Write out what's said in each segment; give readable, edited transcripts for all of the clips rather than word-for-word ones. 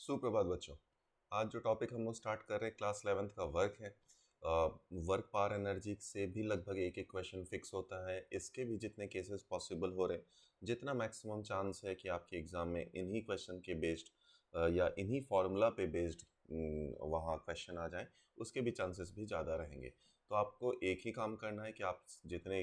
सुप्रभात बच्चों। आज जो टॉपिक हम लोग स्टार्ट कर रहे हैं क्लास 11th का वर्क है। वर्क पावर एनर्जी से भी लगभग एक एक क्वेश्चन फिक्स होता है। इसके भी जितने केसेस पॉसिबल हो रहे हैं, जितना मैक्सिमम चांस है कि आपके एग्जाम में इन्हीं क्वेश्चन के बेस्ड या इन्हीं फार्मूला पे बेस्ड वहाँ क्वेश्चन आ जाएं, उसके भी चांसेस भी ज़्यादा रहेंगे। तो आपको एक ही काम करना है कि आप जितने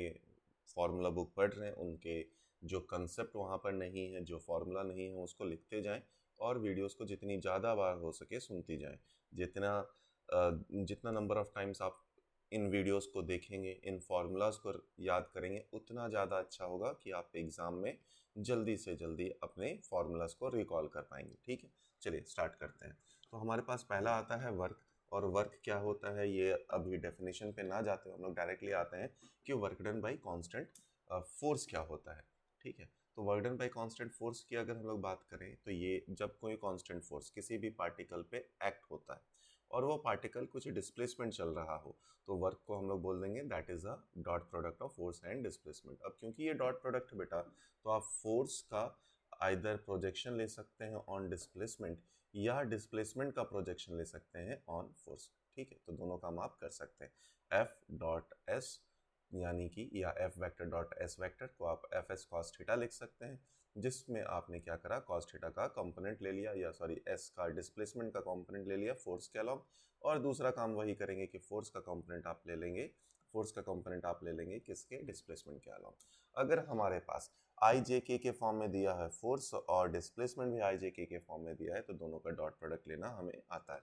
फार्मूला बुक पढ़ रहे हैं उनके जो कंसेप्ट वहाँ पर नहीं है, जो फार्मूला नहीं है, उसको लिखते जाएं और वीडियोस को जितनी ज़्यादा बार हो सके सुनती जाएं। जितना नंबर ऑफ़ टाइम्स आप इन वीडियोस को देखेंगे, इन फार्मूलाज को याद करेंगे, उतना ज़्यादा अच्छा होगा कि आप एग्ज़ाम में जल्दी से जल्दी अपने फार्मूलाज को रिकॉल कर पाएंगे। ठीक है, चलिए स्टार्ट करते हैं। तो हमारे पास पहला आता है वर्क। और वर्क क्या होता है ये अभी डेफिनेशन पे ना जाते हुए हम लोग डायरेक्टली आते हैं कि work done by constant force क्या होता है। ठीक है, तो work done by constant force की अगर हम लोग बात करें तो ये जब कोई कांस्टेंट फोर्स किसी भी पार्टिकल पे एक्ट होता है और वो पार्टिकल कुछ डिस्प्लेसमेंट चल रहा हो, तो वर्क को हम लोग बोल देंगे that is a dot product of force and displacement. अब क्योंकि ये डॉट प्रोडक्ट बेटा, तो आप फोर्स का आइदर प्रोजेक्शन ले सकते हैं ऑन डिस्प्लेसमेंट या डिस्प्लेसमेंट का प्रोजेक्शन ले सकते हैं ऑन फोर्स। ठीक है, तो दोनों काम आप कर सकते हैं। एफ डॉट एस यानी कि या F vector dot S vector को आप एफ एस कॉस थीटा लिख सकते हैं, जिसमें आपने क्या करा, कॉस थीटा का कंपोनेंट ले लिया, या सॉरी एस का डिस्प्लेसमेंट का कंपोनेंट ले लिया फोर्स के अलावा। और दूसरा काम वही करेंगे कि फोर्स का कंपोनेंट आप ले लेंगे, फोर्स का कंपोनेंट आप ले लेंगे किसके, डिस्प्लेसमेंट के अलावा। अगर हमारे पास आई जे के फॉर्म में दिया है फोर्स और डिस्प्लेसमेंट भी आई जे के फॉर्म में दिया है, तो दोनों का डॉट प्रोडक्ट लेना हमें आता है।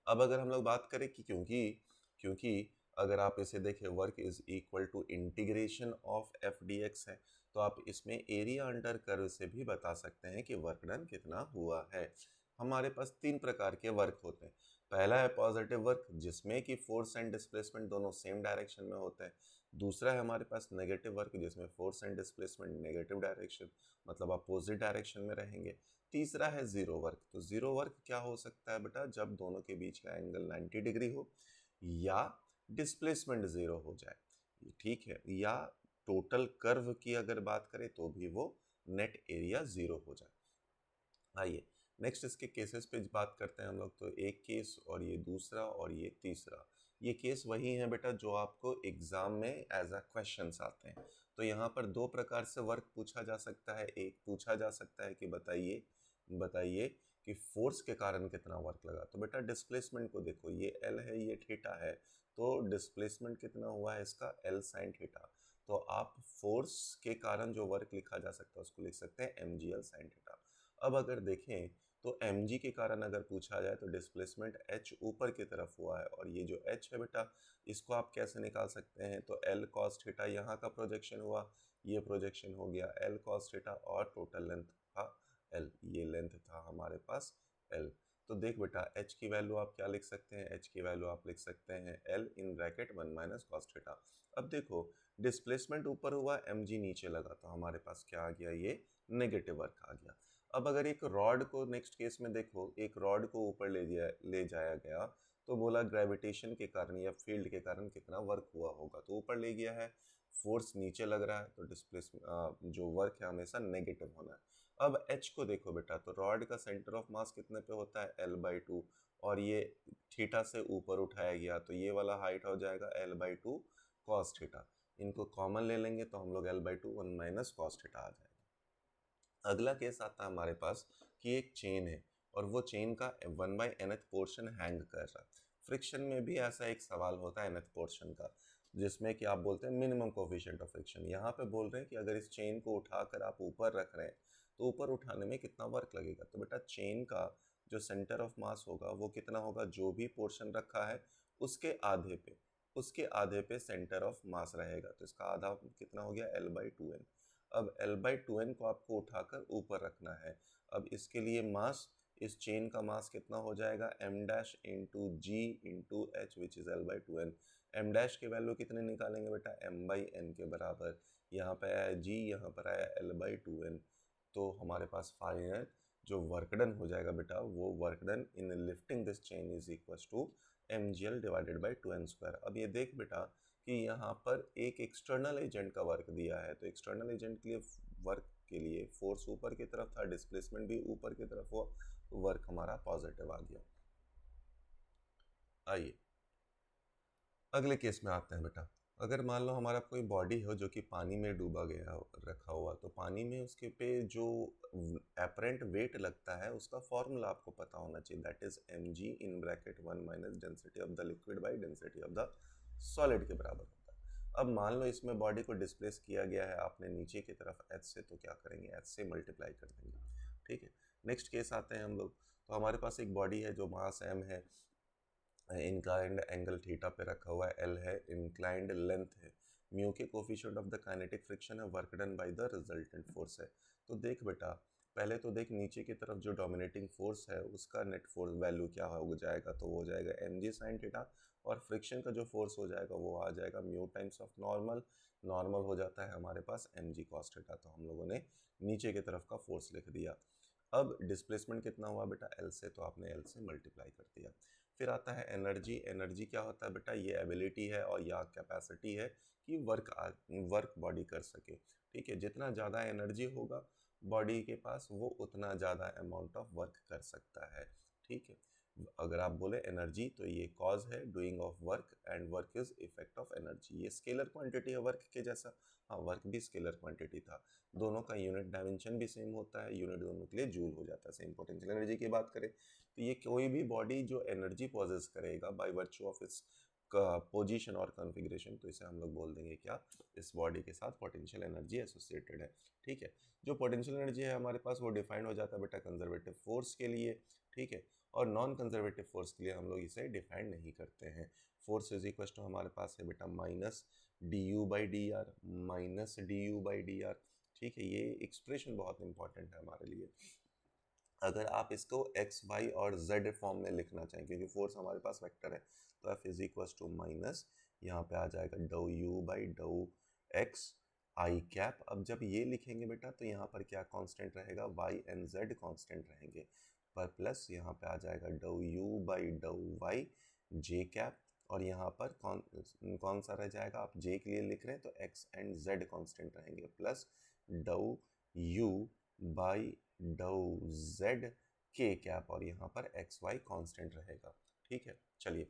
अब अगर हम लोग बात करें कि क्योंकि क्योंकि अगर आप इसे देखें work is equal to integration of F D X है, तो आप इसमें एरिया अंडर कर्व से भी बता सकते हैं कि वर्क डन कितना हुआ है। हमारे पास तीन प्रकार के वर्क होते हैं। पहला है पॉजिटिव वर्क, जिसमें कि फोर्स एंड डिस्प्लेसमेंट दोनों सेम डायरेक्शन में होते हैं। दूसरा है हमारे पास नेगेटिव वर्क, जिसमें force and displacement negative direction, मतलब अपोजिट डायरेक्शन में रहेंगे। तीसरा है जीरो वर्क। तो जीरो वर्क क्या हो सकता है बेटा, जब दोनों के बीच का एंगल 90 डिग्री हो या डिस्प्लेसमेंट जीरो हो जाए। ठीक है, या टोटल कर्व की अगर बात करें तो भी वो नेट एरिया जीरो हो जाए। आइए नेक्स्ट इसके केसेस पे बात करते हैं हम लोग। तो एक केस और ये दूसरा और ये तीसरा, ये केस वही है बेटा जो आपको एग्जाम में एज अ क्वेश्चंस आते हैं। तो यहाँ पर दो प्रकार से वर्क पूछा जा सकता है। एक पूछा जा सकता है कि बताइए बताइए कि फोर्स के कारण कितना वर्क लगा। तो बेटा डिस्प्लेसमेंट को देखो, ये एल है ये थीटा है, तो डिस्प्लेसमेंट कितना हुआ है इसका, एल साइन थीटा। तो आप फोर्स के कारण जो वर्क लिखा जा सकता है उसको लिख सकते हैं M G L sine theta. अब अगर देखें तो एम जी के कारण अगर पूछा जाए तो डिस्प्लेसमेंट एच ऊपर की तरफ हुआ है, और ये जो एच है बेटा इसको आप कैसे निकाल सकते हैं, तो एल कॉस थीटा यहाँ का प्रोजेक्शन हुआ, ये प्रोजेक्शन हो गया एल कॉस थीटा, और टोटल लेंथ था एल, ये लेंथ था हमारे पास एल। तो देख बेटा एच की वैल्यू आप क्या लिख सकते हैं, एच की वैल्यू आप लिख सकते हैं एल इन ब्रैकेट 1 माइनस कॉस थीटा। अब देखो डिस्प्लेसमेंट ऊपर हुआ, एम जी नीचे लगा, तो हमारे पास क्या आ गया, ये नेगेटिव वर्क आ गया। अब अगर एक रॉड को नेक्स्ट केस में देखो, एक रॉड को ऊपर ले जाया गया, तो बोला ग्रेविटेशन के कारण या फील्ड के कारण कितना वर्क हुआ होगा, तो ऊपर ले गया है, फोर्स नीचे लग रहा है, तो डिस्प्लेसमेंट जो वर्क है हमेशा नेगेटिव होना है। अब एच को देखो बेटा, तो रॉड का सेंटर ऑफ मास कितने पे होता है, एल बाई टू, और ये थीटा से ऊपर उठाया गया, तो ये वाला हाइट हो जाएगा L by two cos theta. इनको कॉमन ले लेंगे तो हम लोग L by two 1 minus cos theta आ जाएगा। अगला केस आता है हमारे पास कि एक चेन है और वो चेन का 1/nth पोर्शन हैंग कर रहा है। फ्रिक्शन में भी ऐसा एक सवाल होता है nth पोर्शन का, जिसमें कि आप बोलते हैं मिनिमम कोफिशिएंट ऑफ फ्रिक्शन। यहाँ पे बोल रहे हैं कि अगर इस चेन को उठाकर आप ऊपर रख रहे हैं तो ऊपर उठाने में कितना वर्क लगेगा। तो बेटा चेन का जो सेंटर ऑफ मास होगा वो कितना होगा, जो भी पोर्शन रखा है उसके आधे पे सेंटर ऑफ मास रहेगा, तो इसका आधा कितना हो गया, एल बाई टू एन। अब एल बाई टू एन को आपको उठाकर ऊपर रखना है। अब इसके लिए मास, इस चेन का मास कितना हो जाएगा, M dash into G into H which is L by two N. M dash की वैल्यू कितने निकालेंगे बेटा, एम बाई एन के बराबर, यहाँ पे आया जी, यहाँ पर आया एल बाई टू एन। तो हमारे पास फाइनल जो वर्क डन हो जाएगा बेटा, वो work done in lifting this chain is equal to M G L divided by two N square. अब ये देख बेटा कि यहाँ पर एक एक्सटर्नल एजेंट का वर्क दिया है, तो एक्सटर्नल एजेंट के लिए वर्क के लिए फोर्स ऊपर की तरफ था, डिस्प्लेसमेंट भी ऊपर की तरफ हुआ, वर्क हमारा पॉजिटिव आ गया। आइए अगले केस में आते हैं बेटा। अगर मान लो हमारा कोई बॉडी हो जो कि पानी में डूबा गया हो, रखा हुआ, तो पानी में उसके पे जो एपरेंट वेट लगता है उसका फॉर्मूला आपको पता होना चाहिए, that is mg in bracket 1 minus density of the liquid by density of the solid के बराबर होता है। अब मान लो इसमें बॉडी को डिस्प्लेस किया गया है आपने नीचे की तरफ h से, तो क्या करेंगे, h से मल्टीप्लाई कर देंगे। ठीक है, नेक्स्ट केस आते हैं हम लोग। तो हमारे पास एक बॉडी है जो मास m है, इंक्लाइंड एंगल थीटा पे रखा हुआ है, एल है, इंक्लाइंड लेंथ है, म्यू के coefficient of the kinetic friction है, work done by the resultant force है। तो देख बेटा, पहले तो देख नीचे की तरफ जो डोमिनेटिंग फोर्स है उसका नेट फोर्स वैल्यू क्या हो जाएगा, तो वो हो जाएगा mg sin थीटा, और फ्रिक्शन का जो फोर्स हो जाएगा वो आ जाएगा mu times of normal, normal हो जाता है हमारे पास mg cos थीटा। तो हम लोगों ने नीचे की तरफ का फोर्स लिख दिया। अब डिस्प्लेसमेंट कितना हुआ बेटा, एल से, तो आपने एल से मल्टीप्लाई कर दिया। फिर आता है एनर्जी। एनर्जी क्या होता है बेटा, ये एबिलिटी है और या कैपेसिटी है कि वर्क बॉडी कर सके। ठीक है, जितना ज़्यादा एनर्जी होगा बॉडी के पास वो उतना ज़्यादा अमाउंट ऑफ वर्क कर सकता है। ठीक है, अगर आप बोले एनर्जी तो ये कॉज है doing of work, and work is effect of energy. ये स्केलर क्वांटिटी है वर्क के जैसा। हाँ, वर्क भी स्केलर क्वांटिटी था, दोनों का यूनिट डायमेंशन भी सेम होता है, यूनिट दोनों के लिए जूल हो जाता है। सेम पोटेंशियल एनर्जी की बात करें तो ये कोई भी बॉडी जो एनर्जी पॉजेस करेगा by virtue of its position और कॉन्फ़िगरेशन, तो इसे हम लोग बोल देंगे क्या, इस बॉडी के साथ पोटेंशियल एनर्जी एसोसिएटेड है। ठीक है, जो पोटेंशियल एनर्जी है हमारे पास वो डिफाइंड हो जाता है बेटा कंजर्वेटिव फोर्स के लिए। ठीक है, और नॉन कंजर्वेटिव फोर्स के लिए हम लोग इसे डिफाइंड नहीं करते हैं। फोर्स इज इक्वल टू हमारे पास है बेटा minus D U by D R, minus D U by D R. ठीक है, ये एक्सप्रेशन बहुत इंपॉर्टेंट है हमारे लिए। अगर आप इसको x, y और z फॉर्म में लिखना चाहें, क्योंकि फोर्स हमारे पास वेक्टर है, तो f is equal to minus, यहाँ पे आ जाएगा डो u बाई डो x आई कैप। अब जब ये लिखेंगे बेटा तो यहाँ पर क्या कांस्टेंट रहेगा, y एंड z कांस्टेंट रहेंगे, पर प्लस यहाँ पे आ जाएगा डो u बाई डो y j कैप, और यहाँ पर कौन सा रह जाएगा, आप j के लिए लिख रहे हैं तो x एंड z कांस्टेंट रहेंगे, प्लस डो u बाई डो z के कैप, और यहाँ पर एक्स वाई कांस्टेंट रहेगा। ठीक है, चलिए।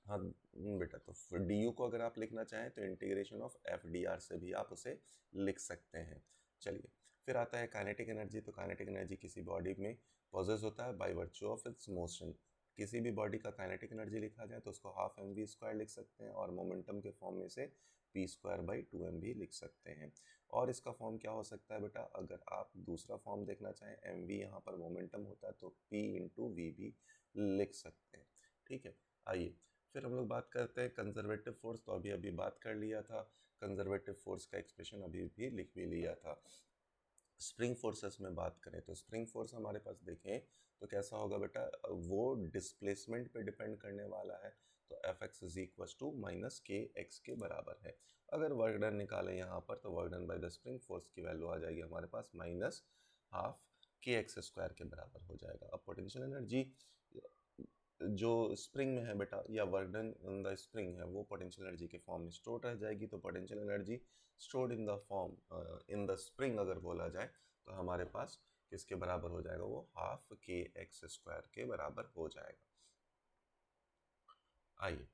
हाँ बेटा, तो डी यू को अगर आप लिखना चाहें तो integration of F D R से भी आप उसे लिख सकते हैं। चलिए, फिर आता है काइनेटिक एनर्जी। तो काइनेटिक एनर्जी किसी बॉडी में पॉजेस होता है by virtue of its motion. किसी भी बॉडी का काइनेटिक एनर्जी लिखा जाए तो उसको हाफ एम वी स्क्वायर लिख सकते हैं, और मोमेंटम के फॉर्म में से P square by two M भी लिख सकते हैं। और इसका फॉर्म क्या हो सकता है बेटा, अगर आप दूसरा फॉर्म देखना चाहें, एम वी यहाँ पर मोमेंटम होता है तो पी इंटू वी भी लिख सकते हैं। ठीक है, आइए फिर हम लोग बात करते हैं कंजर्वेटिव फोर्स। तो अभी अभी बात कर लिया था, कंजर्वेटिव फोर्स का एक्सप्रेशन अभी भी लिख भी लिया था। स्प्रिंग फोर्सेस में बात करें तो स्प्रिंग फोर्स हमारे पास देखें तो कैसा होगा बेटा, वो डिस्प्लेसमेंट पे डिपेंड करने वाला है, तो F X is equal to minus K X के बराबर है। अगर वर्क डन निकालें यहाँ पर तो work done by the spring force की वैल्यू आ जाएगी हमारे पास माइनस हाफ के एक्स स्क्वायर के बराबर हो जाएगा। अब पोटेंशियल एनर्जी जो स्प्रिंग में है बेटा, या work done in the spring है, वो पोटेंशियल एनर्जी के फॉर्म में स्टोर रह जाएगी। तो potential energy stored in the form in the spring अगर बोला जाए तो हमारे पास किसके बराबर हो जाएगा, वो हाफ के एक्स स्क्वायर के बराबर हो जाएगा। आइए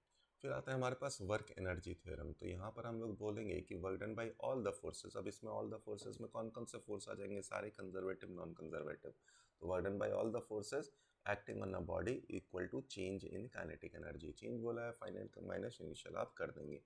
फिर आता है हमारे पास वर्क एनर्जी थ्योरम। तो यहाँ पर हम लोग बोलेंगे कि work done by all the forces. अब इसमें ऑल द फोर्सेस में कौन कौन से फोर्स आ जाएंगे, सारे कंजर्वेटिव नॉन कंजर्वेटिव। तो work done by all the forces acting on a body equal to change in kinetic energy. Change बोला है, फाइनल माइनस इनिशियल आप कर देंगे।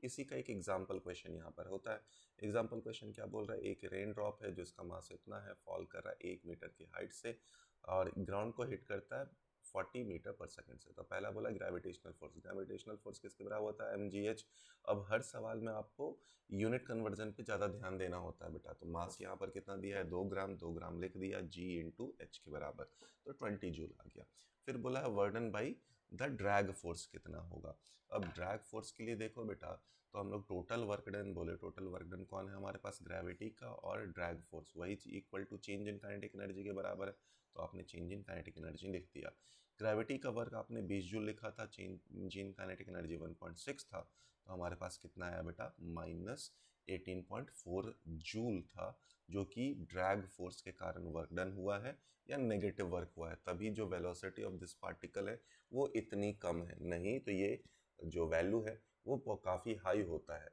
इसी का एक एग्जाम्पल क्वेश्चन यहाँ पर होता है। एग्जाम्पल क्वेश्चन क्या बोल रहा है, एक रेन ड्रॉप है जिसका मास इतना है, फॉल कर रहा है 1 मीटर की हाइट से, और ग्राउंड को हिट करता है 40 मीटर पर सेकंड से। तो पहला बोला ग्रेविटेशनल फोर्स। ग्रेविटेशनल फोर्स किसके बराबर होता है, mgh। अब हर सवाल में आपको यूनिट कन्वर्जन पे ज़्यादा ध्यान देना होता है बेटा। तो मास यहाँ पर कितना दिया है, 2 ग्राम, 2 ग्राम लिख दिया, g इंटू एच के बराबर, तो 20 जूल आ गया। फिर बोला है वर्डन बाई द ड्रैग फोर्स कितना होगा। अब ड्रैग फोर्स के लिए देखो बेटा, तो हम लोग टोटल वर्क डन बोले, टोटल वर्क डन कौन है हमारे पास, ग्रेविटी का और ड्रैग फोर्स, वही equal to change in kinetic energy के बराबर है। तो आपने चेंज इन काइनेटिक एनर्जी लिख दिया। ग्रेविटी का वर्क आपने 20 जूल लिखा था, चेंज इन काइनेटिक एनर्जी 1.6 था, तो हमारे पास कितना आया बेटा, माइनस 18.4 जूल था, जो कि ड्रैग फोर्स के कारण वर्क डन हुआ है या नेगेटिव वर्क हुआ है, तभी जो वेलोसिटी ऑफ दिस पार्टिकल है वो इतनी कम है, नहीं तो ये जो वैल्यू है वो काफ़ी हाई होता है।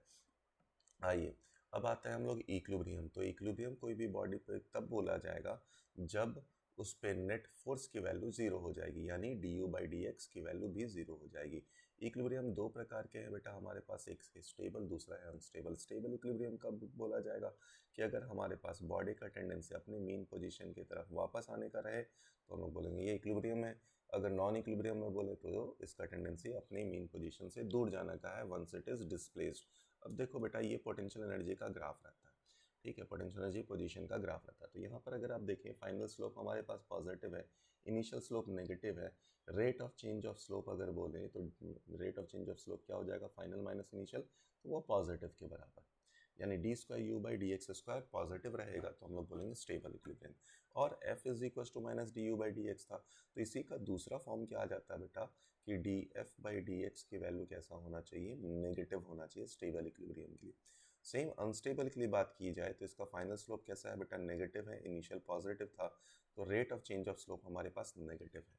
आइए अब आता है हम लोग इक्विलिब्रियम। तो इक्विलिब्रियम कोई भी बॉडी पे तब बोला जाएगा जब उस पे नेट फोर्स की वैल्यू जीरो हो जाएगी, यानी D U by D x की वैल्यू भी जीरो हो जाएगी। इक्विलिब्रियम दो प्रकार के हैं बेटा हमारे पास, एक स्टेबल दूसरा है अनस्टेबल। स्टेबल इक्विलिब्रियम कब बोला जाएगा कि अगर हमारे पास बॉडी का टेंडेंसी अपने मीन पोजीशन की तरफ वापस आने का रहे तो हम लोग बोलेंगे ये इक्विलिब्रियम है। अगर नॉन इक्विलिब्रियम में बोले तो इसका टेंडेंसी अपने मीन पोजीशन से दूर जाने का है, वंस इट इज डिस्प्लेस्ड। अब देखो बेटा ये पोटेंशियल एनर्जी का ग्राफ रहता है, ठीक है, पोटेंशियल एनर्जी पोजीशन का ग्राफ रहता है। तो यहाँ पर अगर आप देखें फाइनल स्लोप हमारे पास पॉजिटिव है, इनिशियल स्लोप नेगेटिव है। Rate of change of slope अगर बोले तो rate of change of slope क्या हो जाएगा, फाइनल माइनस इनिशियल, तो वो पॉजिटिव के बराबर, यानी D square U by D X square positive रहेगा, तो हम लोग बोलेंगे स्टेबल इक्विलिब्रियम। और F is equal to minus D U by D X था, तो इसी का दूसरा फॉर्म क्या आ जाता है बेटा कि D F by D x की वैल्यू कैसा होना चाहिए, नेगेटिव होना चाहिए स्टेबल इक्विलिब्रियम के लिए। सेम अनस्टेबल के लिए बात की जाए तो इसका फाइनल स्लोप कैसा है बेटा, नेगेटिव है, इनिशियल पॉजिटिव था, तो rate of change of slope हमारे पास नेगेटिव है,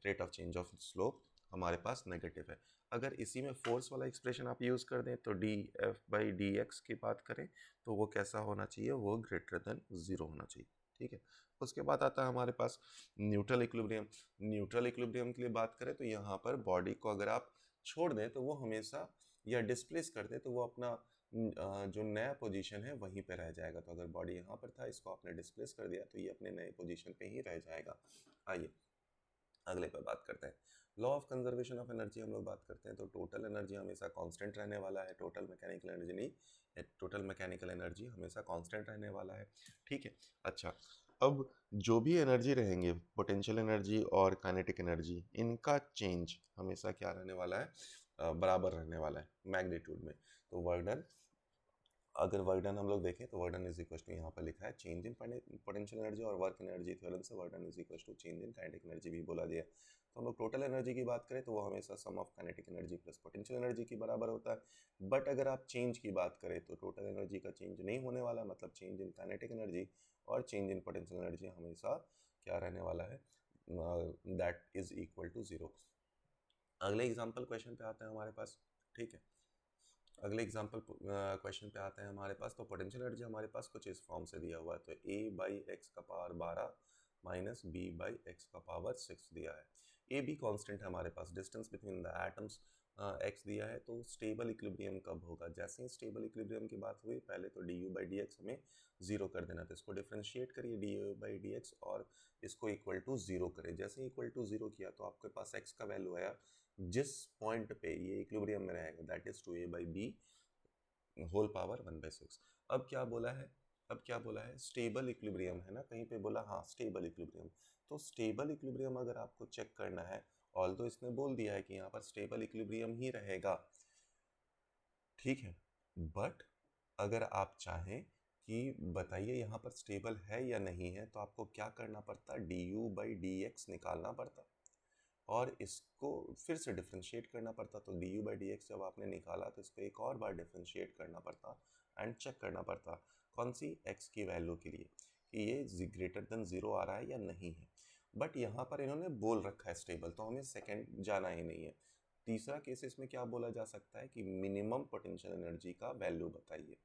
rate of change of slope हमारे पास नेगेटिव है। अगर इसी में फोर्स वाला एक्सप्रेशन आप यूज़ कर दें तो D F by D x की बात करें तो वो कैसा होना चाहिए, वो ग्रेटर देन ज़ीरो होना चाहिए, ठीक है। उसके बाद आता है हमारे पास न्यूट्रल इक्विलिब्रियम। न्यूट्रल इक्विलिब्रियम के लिए बात करें तो यहाँ पर बॉडी को अगर आप छोड़ दें तो वो हमेशा, या डिस्प्लेस कर दें तो वो अपना जो नया पोजीशन है वहीं पे रह जाएगा। तो अगर बॉडी यहाँ पर था, इसको आपने डिस्प्लेस कर दिया तो ये अपने नए पोजीशन पे ही रह जाएगा। आइए अगले पर बात करते हैं, law of conservation of energy हम लोग बात करते हैं। तो टोटल एनर्जी हमेशा कांस्टेंट रहने वाला है, टोटल मैकेनिकल एनर्जी नहीं, टोटल मैकेनिकल एनर्जी हमेशा कांस्टेंट रहने वाला है, ठीक है। अच्छा, अब जो भी एनर्जी रहेंगे, पोटेंशियल एनर्जी और काइनेटिक एनर्जी, इनका चेंज हमेशा क्या रहने वाला है, बराबर रहने वाला है मैग्नीट्यूड में। तो वर्क डन, अगर वर्क डन हम लोग देखें तो work done is equal to, यहाँ पर लिखा है चेंज इन पोटेंशियल एनर्जी, और वर्क एनर्जी थ्योरम से work done is equal to change in kinetic energy भी बोला दिया है। तो हम लोग टोटल एनर्जी की बात करें तो वो हमेशा sum of kinetic energy plus potential energy के बराबर होता है। बट अगर आप चेंज की बात करें तो टोटल एनर्जी का चेंज नहीं होने वाला, मतलब चेंज इन काइनेटिक एनर्जी और चेंज इन पोटेंशियल एनर्जी हमेशा क्या रहने वाला है, that is equal to zero. अगले एग्जाम्पल क्वेश्चन पे आते हैं हमारे पास, ठीक है। अगले एग्जाम्पल क्वेश्चन पे आते हैं हमारे पास। तो पोटेंशियल एनर्जी हमारे पास कुछ इस फॉर्म से दिया हुआ है, तो a बाई एक्स का power 12 minus B by X का पावर 6 दिया है। ए बी कॉन्स्टेंट है हमारे पास, distance between the atoms X दिया है। तो स्टेबल इक्विलिब्रियम कब होगा, जैसे ही स्टेबल इक्विलिब्रियम की बात हुई पहले तो D U by D x हमें जीरो कर देना, तो इसको डिफ्रेंशिएट करिए D U by D x और इसको इक्वल टू जीरो करें। जैसे इक्वल टू जीरो किया तो आपके पास एक्स का वैल्यू आया, जिस पॉइंट पे ये इक्विलिब्रियम में रहेगा that is two A by B whole power 1/6। अब क्या बोला है, अब क्या बोला है, स्टेबल इक्विलिब्रियम है ना, कहीं पे बोला हाँ स्टेबल इक्विलिब्रियम। तो स्टेबल इक्विलिब्रियम अगर आपको चेक करना है, ऑल्दो इसने बोल दिया है कि यहाँ पर स्टेबल इक्विलिब्रियम ही रहेगा, ठीक है, बट अगर आप चाहें कि बताइए यहाँ पर स्टेबल है या नहीं है, तो आपको क्या करना पड़ता, D U by D x निकालना पड़ता और इसको फिर से डिफ्रेंशिएट करना पड़ता। तो D U by D x जब आपने निकाला तो इसको एक और बार डिफ्रेंशिएट करना पड़ता एंड चेक करना पड़ता कौन सी एक्स की वैल्यू के लिए कि ये ग्रेटर देन ज़ीरो आ रहा है या नहीं है। बट यहाँ पर इन्होंने बोल रखा है स्टेबल, तो हमें सेकंड जाना ही नहीं है। तीसरा केस इसमें क्या बोला जा सकता है कि मिनिमम पोटेंशियल एनर्जी का वैल्यू बताइए,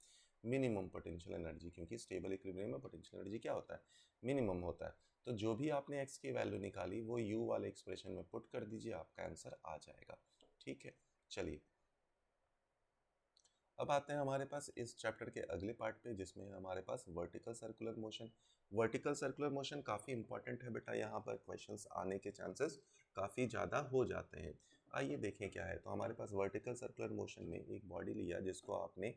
मिनिमम पोटेंशियल एनर्जी, क्योंकि स्टेबल इक्विलिब्रियम में पोटेंशियल एनर्जी क्या होता है, मिनिमम होता है। तो जो भी आपने x की वैल्यू निकाली वो u वाले एक्सप्रेशन में पुट कर दीजिए, आपका आंसर आ जाएगा, ठीक है। चलिए अब आते हैं हमारे पास इस चैप्टर के अगले पार्ट पे, जिसमें हमारे पास vertical circular motion. Vertical circular motion काफ़ी इंपॉर्टेंट है बेटा, यहाँ पर क्वेश्चंस आने के चांसेस काफ़ी ज़्यादा हो जाते हैं। आइए देखें क्या है। तो हमारे पास वर्टिकल सर्कुलर मोशन में एक बॉडी लिया जिसको आपने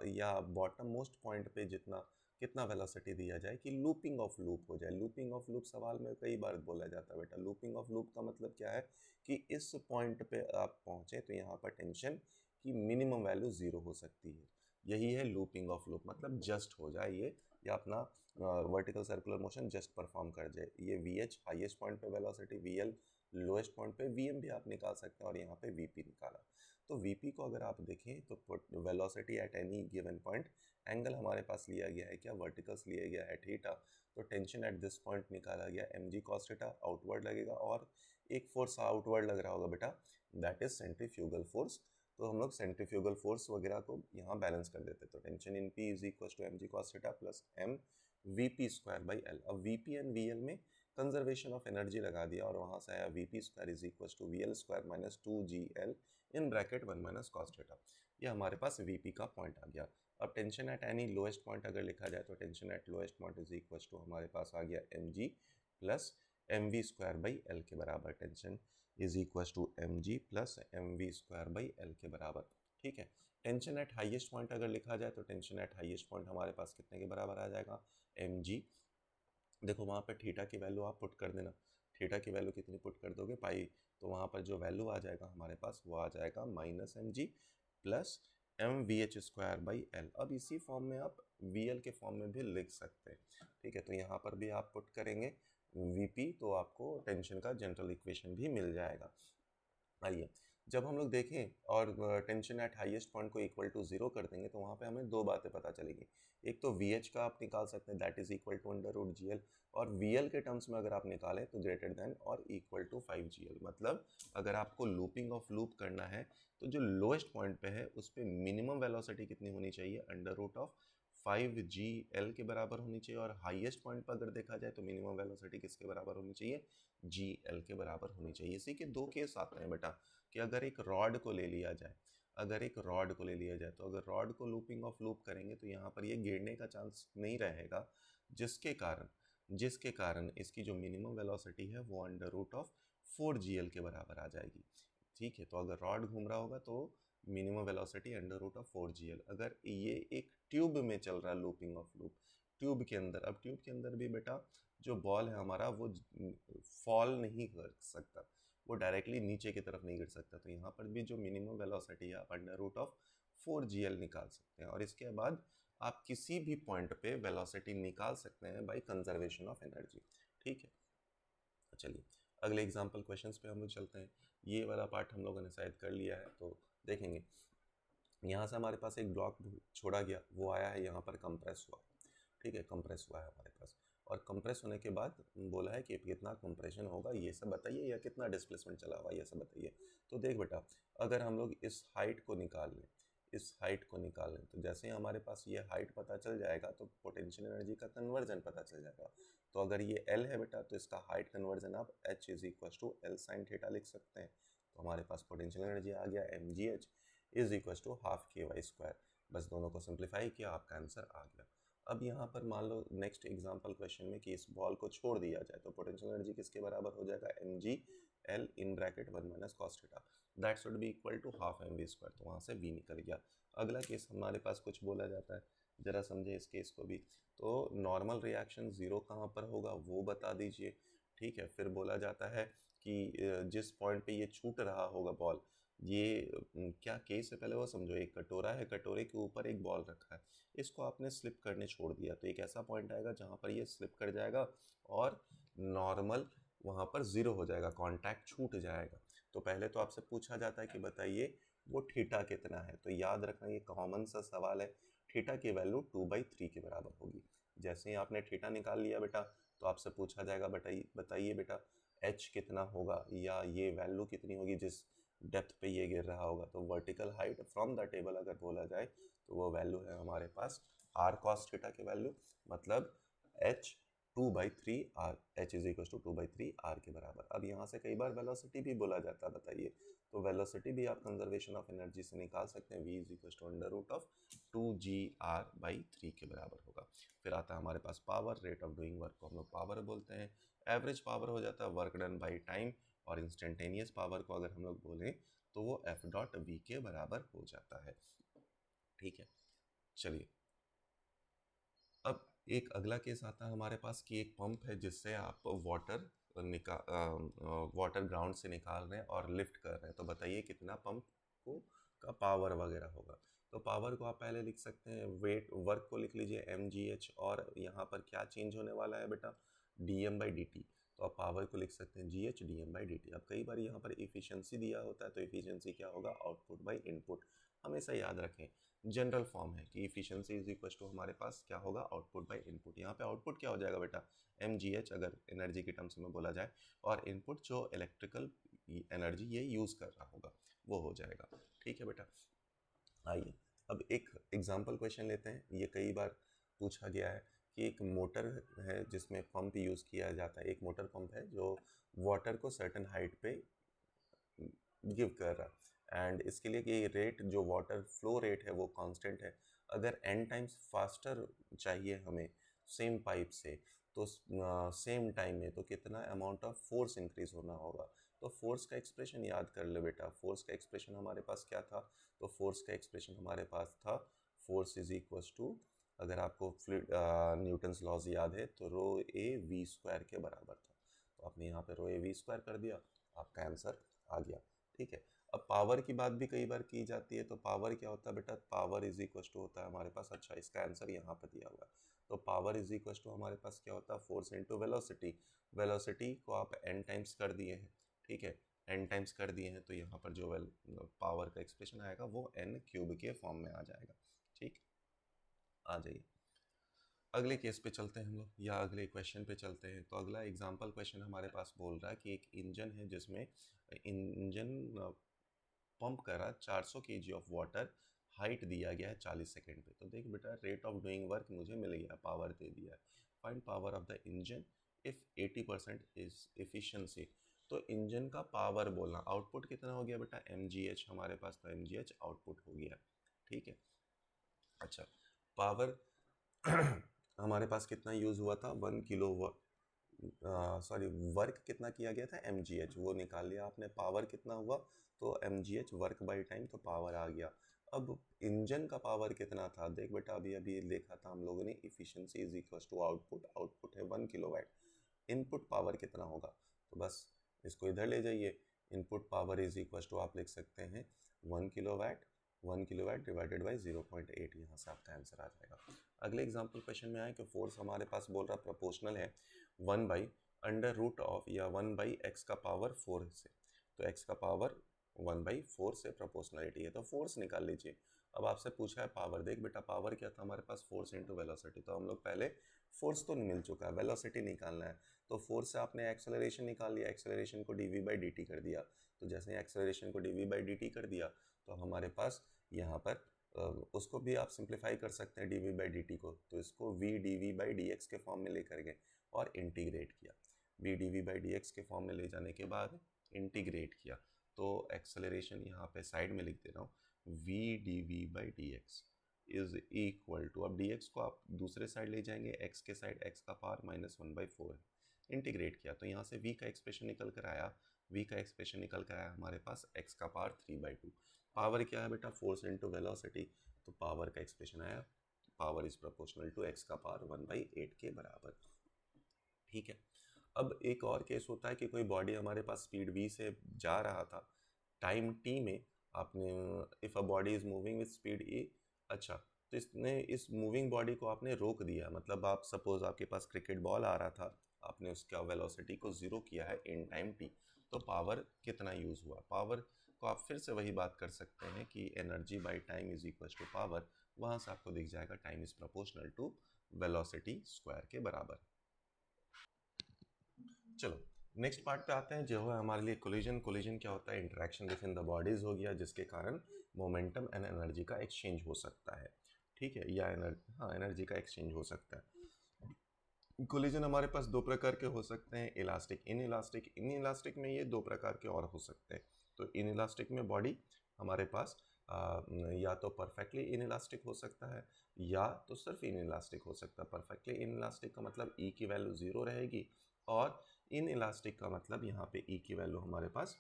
या बॉटम मोस्ट पॉइंट पे जितना कितना वेलोसिटी दिया जाए कि लूपिंग ऑफ लूप हो जाए। लूपिंग ऑफ लूप सवाल में कई बार बोला जाता है बेटा, लूपिंग ऑफ लूप का मतलब क्या है कि इस पॉइंट पे आप पहुँचे तो यहाँ पर टेंशन की मिनिमम वैल्यू ज़ीरो हो सकती है, यही है लूपिंग ऑफ लूप, मतलब जस्ट हो जाए ये, या अपना vertical circular motion just perform कर जाए। ये वी एच हाइएस्ट पॉइंट पे velocity, V L lowest point पे, वी एम भी आप निकाल सकते हैं और यहाँ पे वी पी निकाला। तो वीपी को अगर आप देखें तो velocity at any given point, angle हमारे पास लिया गया है क्या, वर्टिकल्स लिया गया है थीटा, तो टेंशन एट दिस पॉइंट निकाला गया mg cos थीटा, आउटवर्ड लगेगा, और एक फोर्स आउटवर्ड लग रहा होगा बेटा, दैट इज सेंट्रीफ्यूगल फोर्स। तो हम लोग सेंट्रीफ्यूगल फोर्स वगैरह को यहाँ बैलेंस कर देते हैं, तो tension in P is equal to mg cos theta plus m vp square by L. अब vp एंड vl में कंजर्वेशन ऑफ एनर्जी लगा दिया और वहाँ से आया vp square is equal to vl square minus 2gl in bracket 1 minus cos theta. ये हमारे पास vp का पॉइंट आ गया। अब tension at any lowest point अगर लिखा जाए तो tension at lowest point is equal to हमारे पास आ गया mg plus mv square by L के बराबर, tension is equal to mg plus mv square by L के बराबर। ठीक है, टेंशन एट हाईएस्ट पॉइंट अगर लिखा जाए तो टेंशन एट हाईएस्ट पॉइंट हमारे पास कितने के बराबर आ जाएगा, mg, देखो वहाँ पर थीटा की वैल्यू आप पुट कर देना, थीटा की वैल्यू कितनी पुट कर दोगे पाई, तो वहाँ पर जो वैल्यू आ जाएगा हमारे पास वो आ जाएगा minus mg plus M V H square by L. अब इसी फॉर्म में आप वी एल के फॉर्म में भी लिख सकते हैं। ठीक है, तो यहाँ पर भी आप पुट करेंगे वी पी, तो आपको टेंशन का जनरल इक्वेशन भी मिल जाएगा। आइए, जब हम लोग देखें और टेंशन एट हाईएस्ट पॉइंट को इक्वल टू जीरो कर देंगे तो वहाँ पे हमें दो बातें पता चलेगी। एक तो वी एच का आप निकाल सकते हैं, that is equal to under root G L, और वी एल के टर्म्स में अगर आप निकालें तो ग्रेटर देन और इक्वल टू 5gl। मतलब अगर आपको लूपिंग ऑफ लूप करना है तो जो लोएस्ट पॉइंट पे है उस पर मिनिमम वेलोसिटी कितनी होनी चाहिए, अंडर रूट ऑफ 5gl के बराबर होनी चाहिए, और हाईएस्ट पॉइंट पर अगर देखा जाए तो मिनिमम वेलोसिटी किसके बराबर होनी चाहिए, gl के बराबर होनी चाहिए। इसी के दो केस आते हैं बेटा, कि अगर एक रॉड को ले लिया जाए, अगर एक रॉड को ले लिया जाए तो अगर रॉड को लूपिंग ऑफ लूप करेंगे तो यहाँ पर ये गिरने का चांस नहीं रहेगा, जिसके कारण इसकी जो मिनिमम वेलोसिटी है वो अंडर रूट ऑफ 4gl के बराबर आ जाएगी। ठीक है, तो अगर रॉड घूम रहा होगा तो minimum velocity under root of 4gl। अगर ये एक ट्यूब में चल रहा है लूपिंग ऑफ लूप, ट्यूब के अंदर, अब ट्यूब के अंदर भी बेटा जो बॉल है हमारा वो फॉल नहीं कर सकता, वो डायरेक्टली नीचे की तरफ नहीं गिर सकता, तो यहाँ पर भी जो मिनिमम वेलोसिटी है आप अंडर रूट ऑफ 4gl निकाल सकते हैं, और इसके बाद आप किसी भी पॉइंट पे वेलोसिटी निकाल सकते हैं बाय कंजर्वेशन ऑफ एनर्जी। ठीक है, तो चलिए अगले एग्जाम्पल क्वेश्चंस पे हम लोग चलते हैं। ये वाला पार्ट हम लोगों ने शायद कर लिया है, तो देखेंगे यहाँ से हमारे पास एक ब्लॉक छोड़ा गया, वो आया है यहाँ पर कंप्रेस हुआ। ठीक है, कंप्रेस हुआ है हमारे पास, और कंप्रेस होने के बाद बोला है कि कितना कंप्रेशन होगा ये सब बताइए, या कितना डिस्प्लेसमेंट चला हुआ ये सब बताइए। तो देख बेटा, अगर हम लोग इस हाइट को निकाल लें, इस हाइट को निकाल लें, तो जैसे ही हमारे पास ये हाइट पता चल जाएगा तो पोटेंशियल एनर्जी का कन्वर्जन पता चल जाएगा। तो अगर ये L है बेटा तो इसका हाइट कन्वर्जन आप H is equal to L sine theta लिख सकते हैं। तो हमारे पास पोटेंशियल एनर्जी आ गया mgh is equal to half K Y square. बस दोनों को सिंप्लीफाई किया, आपका आंसर आ गया। अब यहाँ पर मान लो नेक्स्ट एग्जांपल क्वेश्चन में कि इस बॉल को छोड़ दिया जाए तो पोटेंशियल एनर्जी किसके बराबर हो जाएगा, mg l in bracket 1 minus cos theta, that should be equal to half mv square. तो वहाँ से v निकल गया। अगला केस हमारे पास कुछ बोला जाता है, जरा समझे इस केस को भी। तो नॉर्मल रिएक्शन जीरो कहाँ पर होगा वो बता दीजिए। ठीक है, फिर बोला जाता है कि जिस पॉइंट पे ये छूट रहा होगा बॉल, ये क्या केस है पहले वो समझो। एक कटोरा है, कटोरे के ऊपर एक बॉल रखा है, इसको आपने स्लिप करने छोड़ दिया, तो एक ऐसा पॉइंट आएगा जहाँ पर ये स्लिप कर जाएगा और नॉर्मल वहाँ पर जीरो हो जाएगा, कांटेक्ट छूट जाएगा। तो पहले तो आपसे पूछा जाता है कि बताइए वो थीटा कितना है, तो याद रखना ये कॉमन सा सवाल है, थीटा की वैल्यू 2/3 के बराबर होगी। जैसे ही आपने थीटा निकाल लिया बेटा तो आपसे पूछा जाएगा बताइए बेटा एच कितना होगा, या ये वैल्यू कितनी होगी जिस डेप्थ पे ये गिर रहा होगा। तो vertical height from the table अगर बोला जाए तो वो वैल्यू है हमारे पास आर कॉस थीटा की वैल्यू, मतलब H 2/3 R, H is equal to 2/3 R के बराबर। अब यहाँ से कई बार वेलोसिटी भी बोला जाता है, बताइए, तो वेलोसिटी भी आप कंजर्वेशन ऑफ एनर्जी से निकाल सकते हैं, v is equal to under root of 2gr/3 के बराबर होगा। फिर आता है हमारे पास power, rate of doing work को हम लोग पावर बोलते हैं, एवरेज पावर हो जाता है वर्क डन बाई टाइम, और इंस्टेंटेनियस पावर को अगर हम लोग बोलें तो वो एफ डॉट वी के बराबर हो जाता है। ठीक है, चलिए अब एक अगला केस आता है हमारे पास कि एक पंप है जिससे आप वाटर ग्राउंड से निकाल रहे हैं और लिफ्ट कर रहे हैं, तो बताइए कितना पंप को का पावर वगैरह होगा। तो पावर को आप पहले लिख सकते हैं, वेट वर्क को लिख लीजिए mgh, और यहाँ पर क्या चेंज होने वाला है बेटा, dm/dt, तो आप पावर को लिख सकते हैं GH dm/dt। अब कई बार यहाँ पर इफिशियंसी दिया होता है, तो इफिशियंसी क्या होगा, आउटपुट बाई इनपुट। हमेशा याद रखें जनरल फॉर्म है कि इफिशियंसी इज इक्वल टू हमारे पास क्या होगा, आउटपुट बाई इनपुट। यहाँ पे आउटपुट क्या हो जाएगा बेटा, mgh अगर एनर्जी के टर्म्स में बोला जाए, और इनपुट जो इलेक्ट्रिकल एनर्जी ये यूज़ कर रहा होगा वो हो जाएगा। ठीक है बेटा, आइए अब एक एग्जाम्पल क्वेश्चन लेते हैं। ये कई बार पूछा गया है कि एक मोटर है जिसमें पंप यूज़ किया जाता है, एक मोटर पंप है जो वाटर को सर्टेन हाइट पे गिव कर रहा है, एंड इसके लिए कि रेट जो वाटर फ्लो रेट है वो कांस्टेंट है। अगर n टाइम्स फास्टर चाहिए हमें सेम पाइप से, तो सेम टाइम में तो कितना अमाउंट ऑफ फोर्स इंक्रीज होना होगा। तो फोर्स का एक्सप्रेशन याद कर ले बेटा, फोर्स का एक्सप्रेशन हमारे पास क्या था, तो फोर्स का एक्सप्रेशन हमारे पास था फोर्स इज इक्वल्स टू, अगर आपको न्यूटन्स लॉज याद है तो रो ए वी स्क्वायर के बराबर था। तो आपने यहाँ पे रो ए वी स्क्वायर कर दिया, आपका आंसर आ गया। ठीक है, अब पावर की बात भी कई बार की जाती है, तो पावर क्या होता है बेटा, पावर इज इक्वल टू होता है हमारे पास, अच्छा इसका आंसर यहाँ पर दिया हुआ है, तो पावर इज इक्वल टू हमारे पास क्या होता है, फोर्स इनटू वेलोसिटी। वेलोसिटी को आप n टाइम्स कर दिए हैं, ठीक है, n टाइम्स कर दिए हैं, तो यहाँ पर जो पावर का एक्सप्रेशन आएगा वो n क्यूब के फॉर्म में आ जाएगा। ठीक, आ जाइए अगले केस पे चलते हैं हम लोग, या अगले क्वेश्चन पे चलते हैं। तो अगला एग्जांपल क्वेश्चन हमारे पास बोल रहा है कि एक इंजन है जिसमें इंजन पंप करा 400 kg ऑफ वाटर, हाइट दिया गया है 40 सेकेंड पे। तो देख बेटा रेट ऑफ डूइंग वर्क मुझे मिल गया, पावर दे दिया है, find power of the engine if 80% is efficiency. तो इंजन का पावर बोलना, आउटपुट कितना हो गया बेटा mgh हमारे पास, तो mgh आउटपुट हो गया। ठीक है, अच्छा पावर हमारे पास कितना यूज़ हुआ था, 1 किलो सॉरी वर्क कितना किया गया था mgh, वो निकाल लिया आपने। पावर कितना हुआ, तो mgh वर्क बाई टाइम, तो पावर आ गया। अब इंजन का पावर कितना था, देख बेटा अभी अभी देखा था हम लोगों ने, efficiency is equal to output, output है 1 किलोवाट। इनपुट पावर कितना होगा, तो बस इसको इधर ले जाइए, input power is equal to आप लिख सकते हैं 1 किलोवाट, 1 किलोवाट डिवाइडेड बाई 0.8, यहाँ से आपका आंसर आ जाएगा। अगले एग्जाम्पल क्वेश्चन में आए कि फोर्स हमारे पास बोल रहा प्रोपोर्शनल है 1/√, या 1/x का पावर 4 से, तो x का पावर 1/4 से प्रोपोर्शनलिटी है, तो फोर्स निकाल लीजिए। अब आपसे पूछा है पावर, देख बेटा पावर क्या था हमारे पास, फोर्स इंटू वेलोसिटी, तो हम लोग पहले फोर्स तो मिल चुका है, वेलोसिटी निकालना है। तो फोर्स से आपने एक्सेलरेशन निकाल लिया, एक्सेलरेशन को dv/dt कर दिया, तो जैसे एक्सेलरेशन को dv/dt कर दिया, तो हमारे पास यहाँ पर उसको भी आप सिंप्लीफाई कर सकते हैं dv/dt को, तो इसको v dv/dx के फॉर्म में लेकर गए और इंटीग्रेट किया। v dv/dx के फॉर्म में ले जाने के बाद इंटीग्रेट किया, तो एक्सेलरेशन यहाँ पे साइड में लिख दे रहा हूँ, v dv/dx is equal to, अब dx को आप दूसरे साइड ले जाएंगे, x के साइड x का पावर -1/4 है, इंटीग्रेट किया तो यहाँ से v का एक्सप्रेशन निकल कर आया, v का एक्सप्रेशन निकल कर आया हमारे पास x का पावर 3/2। पावर क्या है बेटा, फोर्स इनटू वेलोसिटी, तो पावर का एक्सप्रेशन आया, power is proportional to x का पावर 1/8 के बराबर। ठीक है, अब एक और केस होता है कि कोई बॉडी हमारे पास स्पीड v से जा रहा था, टाइम t में आपने, if a body is moving with speed e, अच्छा तो इसने इस मूविंग बॉडी को आपने रोक दिया, मतलब आप सपोज आपके पास क्रिकेट बॉल आ रहा था, आपने उसका वेलोसिटी को ज़ीरो किया है इन टाइम t, तो पावर कितना यूज़ हुआ, पावर को आप फिर से वही बात कर सकते हैं कि energy by time is equal to power, वहाँ से आपको दिख जाएगा time is proportional to velocity square के बराबर। चलो नेक्स्ट पार्ट पे आते हैं, जो है हमारे लिए कोलिजन। कोलिजन क्या होता है, interaction with in the bodies हो गया, जिसके कारण मोमेंटम एंड एनर्जी का एक्सचेंज हो सकता है। ठीक है, या एनर्जी का एक्सचेंज हो सकता है। कोलिजन हमारे पास दो प्रकार के हो सकते हैं, elastic, in elastic. In elastic में ये दो प्रकार के और हो सकते हैं। तो इन इलास्टिक में बॉडी हमारे पास या तो परफेक्टली इन इलास्टिक हो सकता है, या तो सिर्फ इन इलास्टिक हो सकता है। परफेक्टली इन इलास्टिक का मतलब ई की वैल्यू 0 रहेगी, और इन इलास्टिक का मतलब यहाँ पे ई की वैल्यू हमारे पास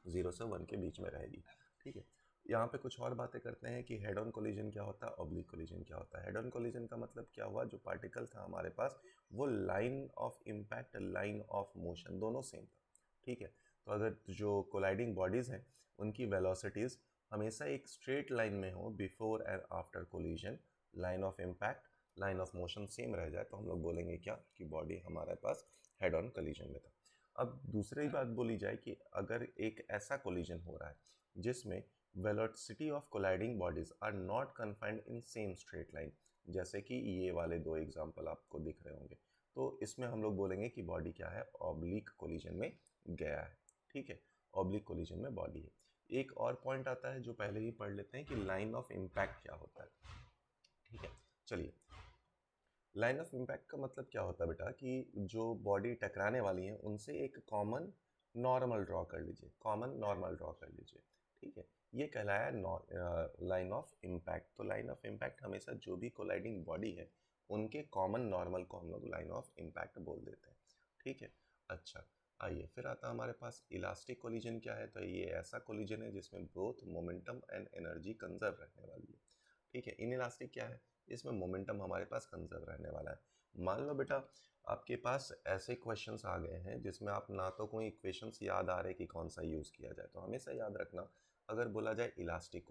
0 से 1 के बीच में रहेगी। ठीक है, यहाँ पे कुछ और बातें करते हैं कि हेड ऑन कोलिजन क्या होता है, ऑब्लिक कोलिजन क्या होता है। हेड ऑन कोलिजन का मतलब क्या हुआ, जो पार्टिकल था हमारे पास वो line of impact, line of motion दोनों सेम था। ठीक है, तो अगर जो कोलाइडिंग बॉडीज़ हैं उनकी वेलोसिटीज़ हमेशा एक स्ट्रेट लाइन में हो before and after collision, line of impact, line of motion same रह जाए तो हम लोग बोलेंगे क्या कि बॉडी हमारे पास हेड ऑन कोलिजन में था। अब दूसरी बात बोली जाए कि अगर एक ऐसा कोलिजन हो रहा है जिसमें velocity of colliding bodies are not confined in same straight line, जैसे कि ये वाले दो एग्जांपल आपको दिख रहे होंगे, तो इसमें हम लोग बोलेंगे कि बॉडी क्या है, ऑब्लिक कोलिजन में गया है। ठीक है, ऑब्लिक कोलिजन में बॉडी है। एक और पॉइंट आता है जो पहले ही पढ़ लेते हैं कि लाइन ऑफ इम्पैक्ट क्या होता है। ठीक है, चलिए, लाइन ऑफ इम्पैक्ट का मतलब क्या होता है बेटा कि जो बॉडी टकराने वाली है उनसे एक कॉमन नॉर्मल ड्रॉ कर लीजिए, कॉमन नॉर्मल ड्रॉ कर लीजिए। ठीक है, ये कहलाया लाइन ऑफ इम्पैक्ट। तो लाइन ऑफ इम्पैक्ट हमेशा जो भी कोलाइडिंग बॉडी है उनके कॉमन नॉर्मल को हम लोग लाइन ऑफ इम्पैक्ट बोल देते हैं। ठीक है, अच्छा, आइए फिर आता है हमारे पास इलास्टिक कोलिजन क्या है। तो ये ऐसा कोलिजन है जिसमें both momentum and energy conserve रहने वाली है। ठीक है, इन इलास्टिक क्या है, इसमें मोमेंटम हमारे पास कंजर्व रहने वाला है। मान लो बेटा आपके पास ऐसे क्वेश्चंस आ गए हैं जिसमें आप ना तो कोई इक्वेशंस याद आ रहे कि कौन सा यूज़ किया जाए, तो हमेशा याद रखना अगर बोला जाए इलास्टिक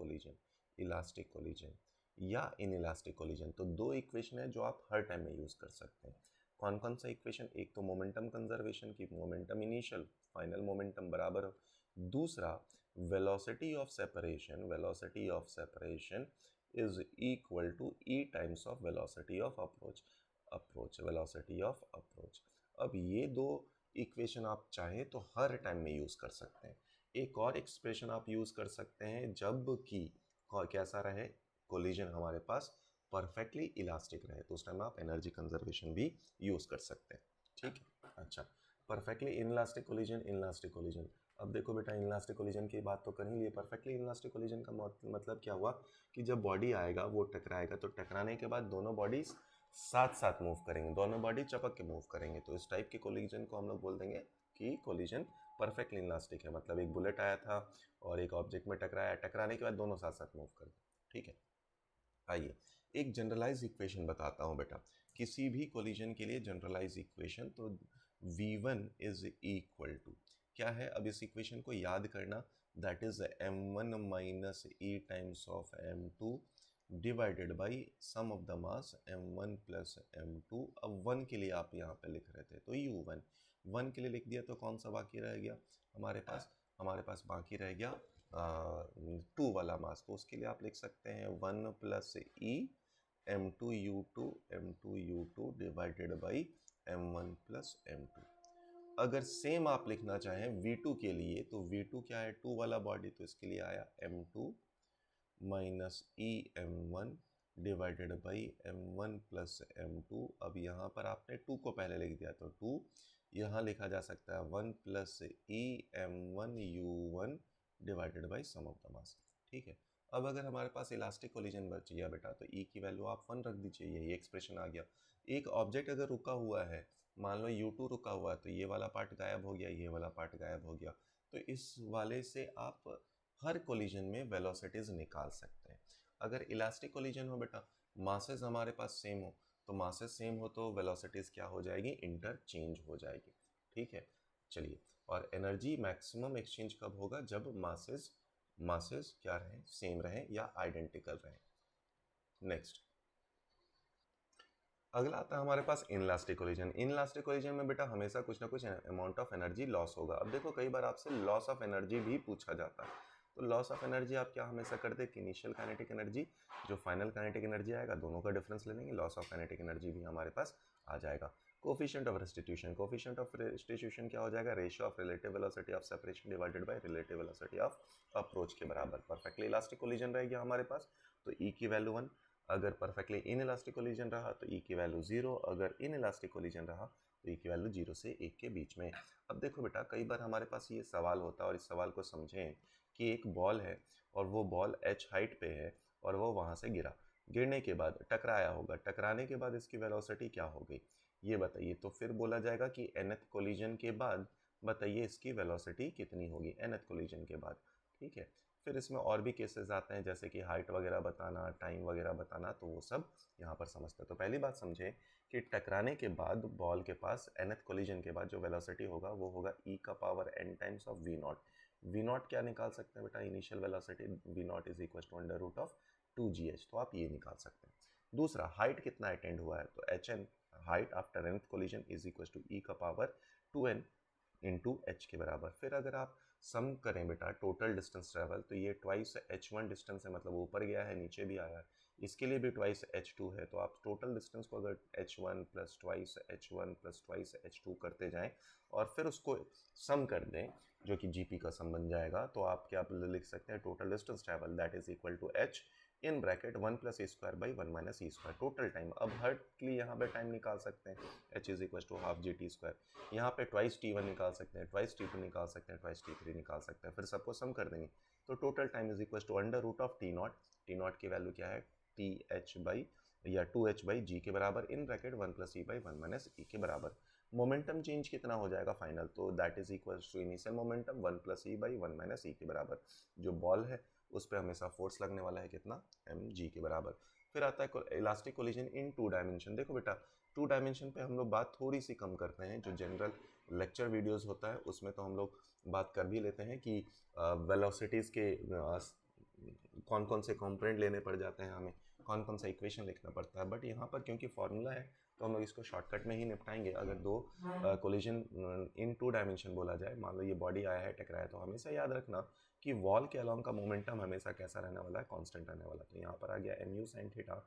कोलिजन या इन इलास्टिक कोलिजन, तो दो इक्वेशन है जो आप हर टाइम में यूज़ कर सकते हैं। कौन कौन सा इक्वेशन, एक तो मोमेंटम कंजर्वेशन की मोमेंटम इनिशियल फाइनल मोमेंटम बराबर हो, दूसरा velocity of separation is equal to e times of velocity of velocity of approach। अब ये दो इक्वेशन आप चाहें तो हर टाइम में यूज़ कर सकते हैं। एक और एक्सप्रेशन आप यूज़ कर सकते हैं जब कि कैसा रहे, कोलिजन हमारे पास परफेक्टली इलास्टिक रहे, तो उस टाइम आप एनर्जी कंजर्वेशन भी यूज़ कर सकते हैं। ठीक है, अच्छा, परफेक्टली इनलास्टिक कोलिजन। अब देखो बेटा, इनलास्टिक कोलिजन की बात तो कर ही लिए, परफेक्टली इनलास्टिक कोलिजन का मतलब क्या हुआ कि जब बॉडी आएगा वो टकराएगा, तो टकराने के बाद दोनों बॉडीज साथ साथ मूव करेंगे, दोनों बॉडी चपक के मूव करेंगे, तो इस टाइप के कोलिजन को हम लोग बोल देंगे कि कोलिजन परफेक्टली इनलास्टिक है। मतलब एक बुलेट आया था और एक ऑब्जेक्ट में टकराया, टकराने के बाद दोनों साथ साथ मूव कर गए। ठीक है, आइए एक जनरलाइज इक्वेशन बताता हूँ बेटा, किसी भी कोलिजन के लिए जनरलाइज इक्वेशन, तो v1 इज इक्वल टू क्या है, अब इस इक्वेशन को याद करना, that is m1 minus e times of m2 divided by sum of the mass m1 plus m2। अब 1 के लिए आप यहाँ पे लिख रहे थे तो u1 1 के लिए लिख दिया, तो कौन सा बाकी रह गया हमारे पास बाकी रह गया 2 वाला मास, तो उसके लिए आप लिख सकते हैं 1 plus E m2u2 divided by m1 plus m2। अगर सेम आप लिखना चाहें v2 के लिए, तो v2 क्या है, 2 वाला बॉडी, तो इसके लिए आया m2 minus E m1 divided by m1 plus m2। अब यहाँ पर आपने 2 को पहले लिख दिया, तो 2 यहाँ लिखा जा सकता है 1 plus E m1 u1 divided by sum of the mass. ठीक है, अब अगर हमारे पास इलास्टिक कोलिजन बच गया बेटा, तो ई की वैल्यू आप 1 रख दीजिए, ये एक्सप्रेशन आ गया। एक ऑब्जेक्ट अगर रुका हुआ है, मान लो u2 रुका हुआ है, तो ये वाला पार्ट गायब हो गया, ये वाला पार्ट गायब हो गया, तो इस वाले से आप हर कोलिजन में वेलोसिटीज निकाल सकते हैं। अगर इलास्टिक कोलिजन हो बेटा, मासेस हमारे पास सेम हो, तो मासेस सेम हो तो वेलोसिटीज क्या हो जाएगी, इंटरचेंज हो जाएगी। ठीक है, चलिए, और एनर्जी मैक्सिमम एक्सचेंज कब होगा, जब मासेस क्या रहे, सेम रहे या आइडेंटिकल रहे। नेक्स्ट, अगला आता है हमारे पास इनलास्टिक कोलिजन। इनलास्टिक कोलिजन में बेटा हमेशा कुछ ना कुछ अमाउंट ऑफ एनर्जी लॉस होगा। अब देखो कई बार आपसे लॉस ऑफ एनर्जी भी पूछा जाता है, तो लॉस ऑफ एनर्जी आप क्या हमेशा करते हैं कि इनिशियल काइनेटिक एनर्जी जो फाइनल काइनेटिक एनर्जी आएगा दोनों का डिफरेंस ले लेंगे, लॉस ऑफ काइनेटिक एनर्जी भी हमारे पास आ जाएगा। कोफिशिएंट ऑफ रेस्टिट्यूशन क्या हो जाएगा, ratio of relative velocity of separation divided by relative velocity of approach के बराबर। परफेक्टली इलास्टिक कोलिजन रह गया हमारे पास, तो ई की वैल्यू 1, अगर परफेक्टली इन इलास्टिक कोलिजन रहा तो ई की वैल्यू 0, अगर इन इलास्टिक कोलिजन रहा तो ई की वैल्यू 0 से 1 के बीच में। अब देखो बेटा कई बार हमारे पास ये सवाल होता है, और इस सवाल को समझें कि एक बॉल है और वो बॉल h हाइट पे है और वो वहाँ से गिरा, गिरने के बाद टकराया होगा, टकराने के बाद इसकी वेलोसिटी क्या हो गई ये बताइए, तो फिर बोला जाएगा कि nth कोलिजन के बाद बताइए इसकी वेलोसिटी कितनी होगी nth कोलिजन के बाद। ठीक है, फिर इसमें और भी केसेस आते हैं जैसे कि हाइट वगैरह बताना, टाइम वगैरह बताना, तो वो सब यहाँ पर समझते हैं। तो पहली बात समझे कि टकराने के बाद बॉल के पास nth कोलिजन के बाद जो वेलोसिटी होगा वो होगा e का power n times of v not. v not क्या निकाल सकते हैं बेटा, initial velocity v not is equal to under root of 2gh, तो आप ये निकाल सकते हैं। दूसरा हाइट कितना अटेंड हुआ है, तो H N height after nth collision is equal to E का पावर 2n इंटू एच के बराबर। फिर अगर आप सम करें बेटा टोटल डिस्टेंस ट्रेवल, तो ये ट्वाइस h1 डिस्टेंस है, मतलब ऊपर गया है नीचे भी आया है, इसके लिए भी ट्वाइस h2 है। तो आप टोटल डिस्टेंस को अगर h1 plus twice h1 plus twice h2 करते जाएं और फिर उसको सम कर दें, जो कि जीपी का सम बन जाएगा, तो आप क्या लिख सकते हैं, total distance travel that is equal to H in bracket 1 plus A square by 1 minus E square total time. अब हर के लिए यहाँ पे टाइम निकाल सकते हैं, H is equal to half G T square. यहाँ पे ट्वाइस T1 निकाल सकते हैं, ट्वाइस T2 निकाल सकते हैं, ट्वाइस T3 निकाल सकते हैं, फिर सबको सम कर देंगे तो total time is equal to under root of T not. T not की वैल्यू क्या है, टी एच बाई या 2h बाई जी के बराबर in bracket 1 plus E by 1 minus E के बराबर। मोमेंटम चेंज कितना हो जाएगा फाइनल, तो that is equal to initial momentum 1 plus E by 1 minus E के बराबर। जो बॉल है उस पर हमेशा फोर्स लगने वाला है कितना, एम जी के बराबर। फिर आता है इलास्टिक कोलिजन इन 2 डायमेंशन। देखो बेटा 2 डायमेंशन पे हम लोग बात थोड़ी सी कम करते हैं, जो जनरल लेक्चर वीडियोस होता है उसमें तो हम लोग बात कर भी लेते हैं कि वेलोसिटीज़ के कौन कौन से कंपोनेंट लेने पड़ जाते हैं, हमें कौन कौन सा इक्वेशन लिखना पड़ता है, बट यहाँ पर क्योंकि फॉर्मूला है तो हम लोग इसको शॉर्टकट में ही निपटाएंगे। अगर दो कोलिजन इन 2 डायमेंशन बोला जाए, मान लो ये बॉडी आया है टकराया, तो हमेशा याद रखना कि वॉल के अलॉन्ग का मोमेंटम हमेशा कैसा रहने वाला है, कांस्टेंट रहने वाला है। तो यहाँ पर आ गया M U sine theta,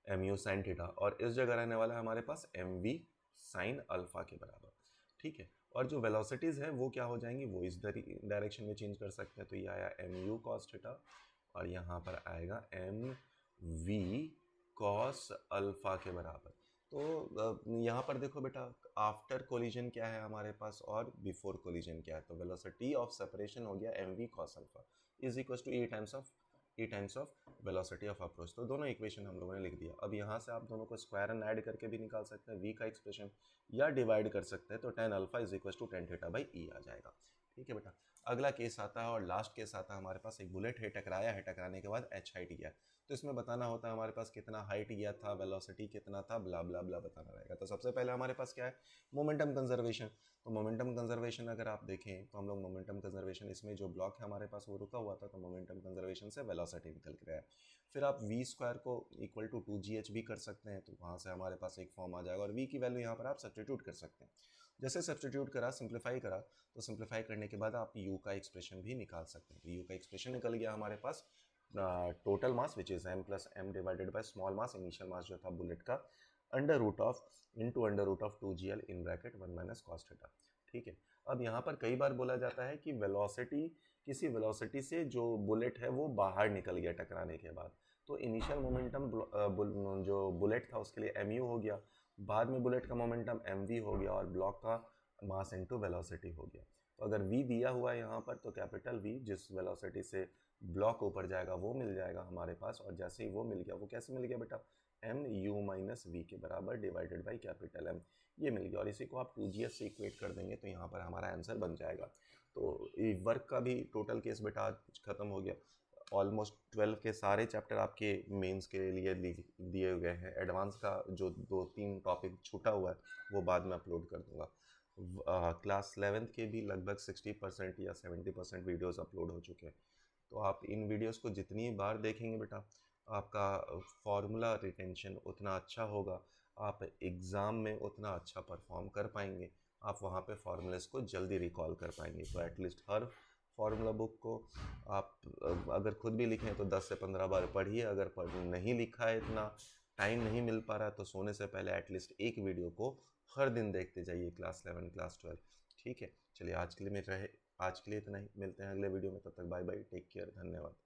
M U sine theta, और इस जगह रहने वाला है हमारे पास एम वी साइन अल्फा के बराबर, ठीक है। और जो वेलोसिटीज़ है वो क्या हो जाएंगी, वो इस डायरेक्शन में चेंज कर सकते हैं। तो ये आया एम यू कॉस थीटा और यहाँ पर आएगा एम वी कॉस अल्फा के बराबर। तो यहाँ पर देखो बेटा आफ्टर कोलिजन क्या है हमारे पास और बिफोर कोलिजन क्या है, तो वेलोसिटी ऑफ सेपरेशन हो गया M V cos alpha is equal to E times of velocity of approach. तो दोनों इक्वेशन हम लोगों ने लिख दिया। अब यहाँ से आप दोनों को स्क्वायर एंड ऐड करके भी निकाल सकते हैं वी का एक्सप्रेशन, या डिवाइड कर सकते हैं, तो tan alpha is equal to tan theta by E आ जाएगा, ठीक है बेटा। अगला केस आता है और लास्ट केस आता है हमारे पास, एक बुलेट है, टकराया है, टकराने के बाद एच हाइट गया, तो इसमें बताना होता है हमारे पास कितना हाइट गया था, वेलोसिटी कितना था, ब्ला ब्ला ब्ला बताना रहेगा। तो सबसे पहले हमारे पास क्या है, मोमेंटम कंजर्वेशन। तो मोमेंटम कंजर्वेशन अगर आप देखें तो हम लोग मोमेंटम कंजर्वेशन, इसमें जो ब्लॉक है हमारे पास वो रुका हुआ था, तो मोमेंटम कंजर्वेशन से वेलोसिटी निकल के आया। फिर आप वी स्क्वायर को इक्वल टू 2gh भी कर सकते हैं, तो वहाँ से हमारे पास एक फॉर्म आ जाएगा और वी की वैल्यू यहाँ पर आप सब्स्टिट्यूट कर सकते हैं। जैसे सब्स्टिट्यूट करा, सिंप्लीफाई करा, तो सिंप्लीफाई करने के बाद आप यू का एक्सप्रेशन भी निकाल सकते हैं। तो यू का एक्सप्रेशन निकल गया हमारे पास, total mass which is m plus m divided by small mass, initial mass जो था बुलेट का, under root of into under root of 2gl in bracket 1 minus cos theta, ठीक है। अब यहाँ पर कई बार बोला जाता है कि वेलोसिटी, किसी वेलोसिटी से जो बुलेट है वो बाहर निकल गया टकराने के बाद, तो इनिशियल मोमेंटम जो बुलेट था उसके लिए mu हो गया, बाद में बुलेट का मोमेंटम mv हो गया और ब्लॉक का मास इनटू वेलोसिटी हो गया। तो अगर v दिया हुआ है यहाँ पर, तो कैपिटल V जिस वेलोसिटी से ब्लॉक ऊपर जाएगा वो मिल जाएगा हमारे पास, और जैसे ही वो मिल गया, वो कैसे मिल गया बेटा, एम यू माइनस वी के बराबर डिवाइडेड बाई कैपिटल M, ये मिल गया। और इसी को आप 2GS से इक्वेट कर देंगे तो यहाँ पर हमारा आंसर बन जाएगा। तो वर्क का भी टोटल केस बेटा आज खत्म हो गया। ऑलमोस्ट 12 के सारे चैप्टर आपके मेंस के लिए दिए गए हैं। एडवांस का जो 2-3 टॉपिक छूटा हुआ है वो बाद में अपलोड कर दूंगा। क्लास 11th के भी लगभग 60% या 70% वीडियोस अपलोड हो चुके हैं। तो आप इन वीडियोस को जितनी बार देखेंगे बेटा, आपका फॉर्मूला रिटेंशन उतना अच्छा होगा, आप एग्ज़ाम में उतना अच्छा परफॉर्म कर पाएंगे, आप वहाँ पे फॉर्मूलेस को जल्दी रिकॉल कर पाएंगे। तो एटलीस्ट हर फार्मूला बुक को आप अगर खुद भी लिखें तो 10 से 15 बार पढ़िए। अगर नहीं लिखा है, इतना टाइम नहीं मिल पा रहा है, तो सोने से पहले एटलीस्ट एक वीडियो को हर दिन देखते जाइए, क्लास 11 क्लास 12, ठीक है। चलिए आज के लिए इतना ही, मिलते हैं अगले वीडियो में, तब तक बाय बाय, टेक केयर, धन्यवाद।